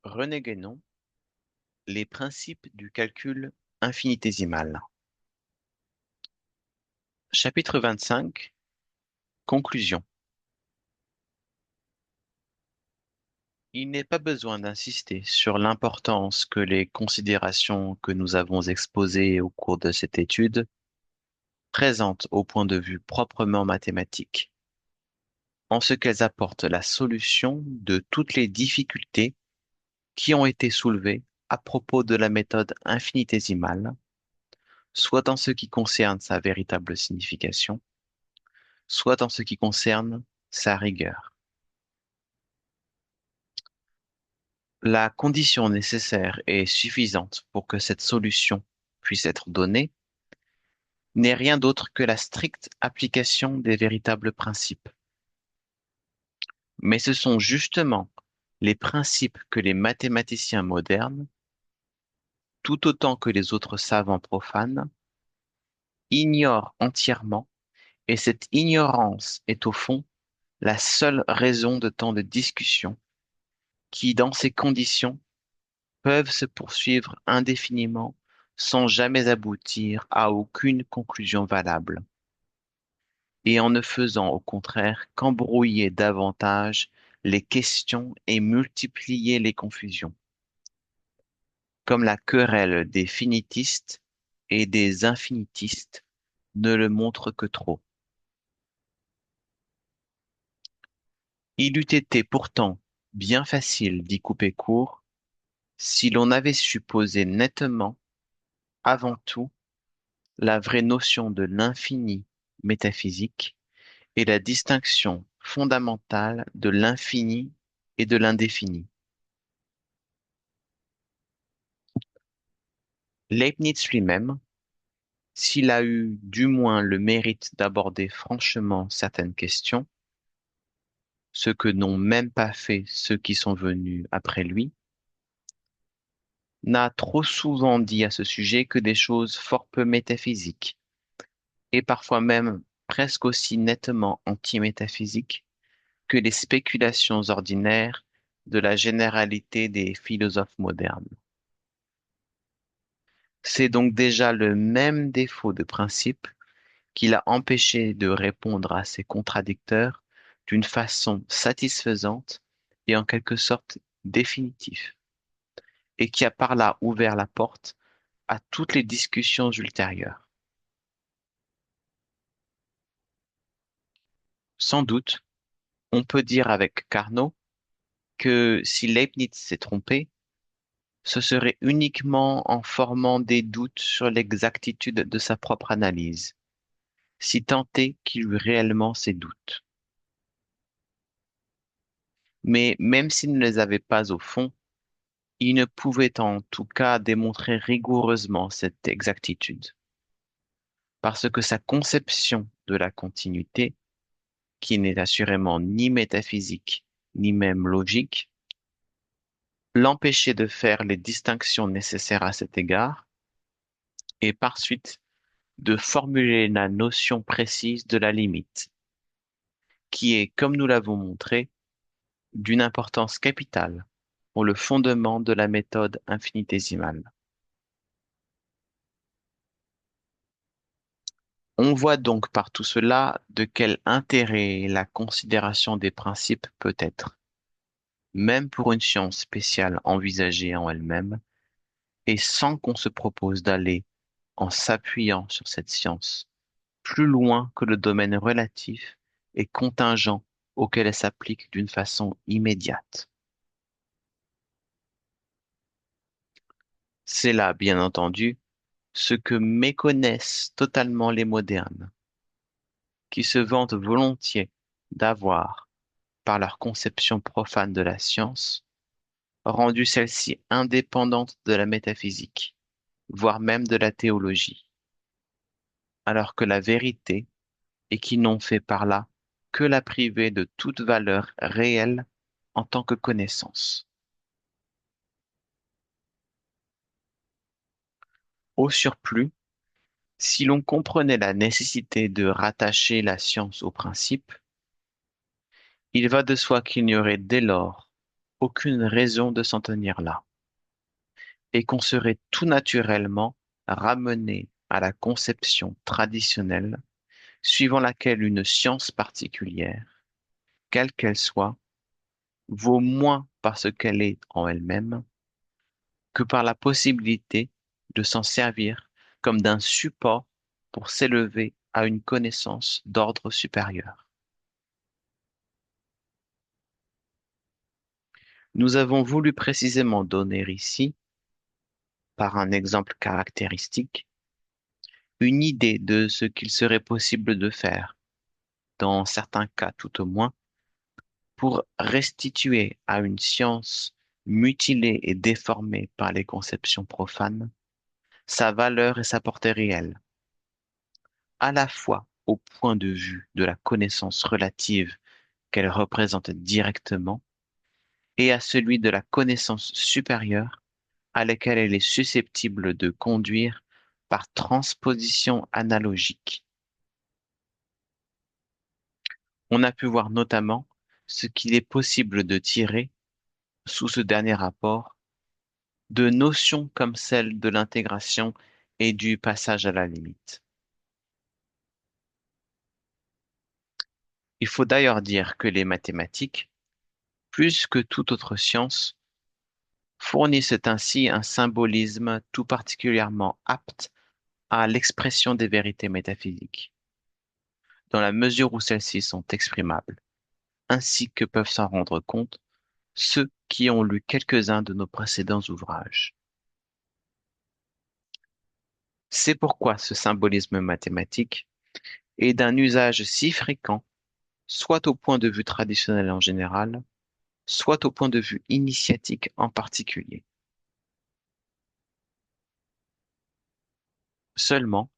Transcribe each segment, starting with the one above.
René Guénon, les principes du calcul infinitésimal. Chapitre 25. Conclusion. Il n'est pas besoin d'insister sur l'importance que les considérations que nous avons exposées au cours de cette étude présentent au point de vue proprement mathématique, en ce qu'elles apportent la solution de toutes les difficultés qui ont été soulevées à propos de la méthode infinitésimale, soit en ce qui concerne sa véritable signification, soit en ce qui concerne sa rigueur. La condition nécessaire et suffisante pour que cette solution puisse être donnée n'est rien d'autre que la stricte application des véritables principes. Mais ce sont justement les principes que les mathématiciens modernes, tout autant que les autres savants profanes, ignorent entièrement, et cette ignorance est au fond la seule raison de tant de discussions qui, dans ces conditions, peuvent se poursuivre indéfiniment sans jamais aboutir à aucune conclusion valable, et en ne faisant au contraire qu'embrouiller davantage les questions et multiplier les confusions, comme la querelle des finitistes et des infinitistes ne le montre que trop. Il eût été pourtant bien facile d'y couper court si l'on avait su poser nettement, avant tout, la vraie notion de l'infini métaphysique et la distinction fondamentale de l'infini et de l'indéfini. Leibniz lui-même, s'il a eu du moins le mérite d'aborder franchement certaines questions, ce que n'ont même pas fait ceux qui sont venus après lui, n'a trop souvent dit à ce sujet que des choses fort peu métaphysiques, et parfois même presque aussi nettement anti-métaphysiques que les spéculations ordinaires de la généralité des philosophes modernes. C'est donc déjà le même défaut de principe qui l'a empêché de répondre à ses contradicteurs d'une façon satisfaisante et en quelque sorte définitive, et qui a par là ouvert la porte à toutes les discussions ultérieures. Sans doute, on peut dire avec Carnot que si Leibniz s'est trompé, ce serait uniquement en formant des doutes sur l'exactitude de sa propre analyse, si tant est qu'il eût réellement ces doutes. Mais même s'il ne les avait pas au fond, il ne pouvait en tout cas démontrer rigoureusement cette exactitude, parce que sa conception de la continuité, qui n'est assurément ni métaphysique ni même logique, l'empêchait de faire les distinctions nécessaires à cet égard, et par suite de formuler la notion précise de la limite, qui est, comme nous l'avons montré, d'une importance capitale pour le fondement de la méthode infinitésimale. On voit donc par tout cela de quel intérêt la considération des principes peut être, même pour une science spéciale envisagée en elle-même, et sans qu'on se propose d'aller, en s'appuyant sur cette science, plus loin que le domaine relatif et contingent auquel elle s'applique d'une façon immédiate. C'est là, bien entendu, ce que méconnaissent totalement les modernes, qui se vantent volontiers d'avoir, par leur conception profane de la science, rendu celle-ci indépendante de la métaphysique, voire même de la théologie, alors que la vérité est qu'ils n'ont fait par là que la priver de toute valeur réelle en tant que connaissance. Au surplus, si l'on comprenait la nécessité de rattacher la science au principe, il va de soi qu'il n'y aurait dès lors aucune raison de s'en tenir là, et qu'on serait tout naturellement ramené à la conception traditionnelle suivant laquelle une science particulière, quelle qu'elle soit, vaut moins parce qu'elle est en elle-même que par la possibilité de s'en servir comme d'un support pour s'élever à une connaissance d'ordre supérieur. Nous avons voulu précisément donner ici, par un exemple caractéristique, une idée de ce qu'il serait possible de faire, dans certains cas tout au moins, pour restituer à une science mutilée et déformée par les conceptions profanes sa valeur et sa portée réelle, à la fois au point de vue de la connaissance relative qu'elle représente directement et à celui de la connaissance supérieure à laquelle elle est susceptible de conduire par transposition analogique. On a pu voir notamment ce qu'il est possible de tirer, sous ce dernier rapport, de notions comme celle de l'intégration et du passage à la limite. Il faut d'ailleurs dire que les mathématiques, plus que toute autre science, fournissent ainsi un symbolisme tout particulièrement apte à l'expression des vérités métaphysiques, dans la mesure où celles-ci sont exprimables, ainsi que peuvent s'en rendre compte ceux qui ont lu quelques-uns de nos précédents ouvrages. C'est pourquoi ce symbolisme mathématique est d'un usage si fréquent, soit au point de vue traditionnel en général, soit au point de vue initiatique en particulier. Seulement,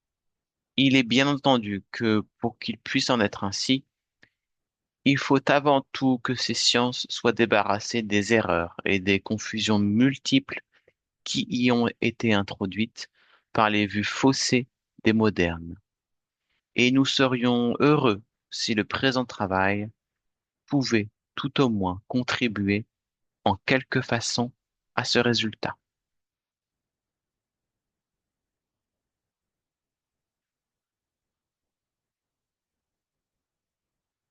il est bien entendu que pour qu'il puisse en être ainsi, il faut avant tout que ces sciences soient débarrassées des erreurs et des confusions multiples qui y ont été introduites par les vues faussées des modernes. Et nous serions heureux si le présent travail pouvait tout au moins contribuer en quelque façon à ce résultat.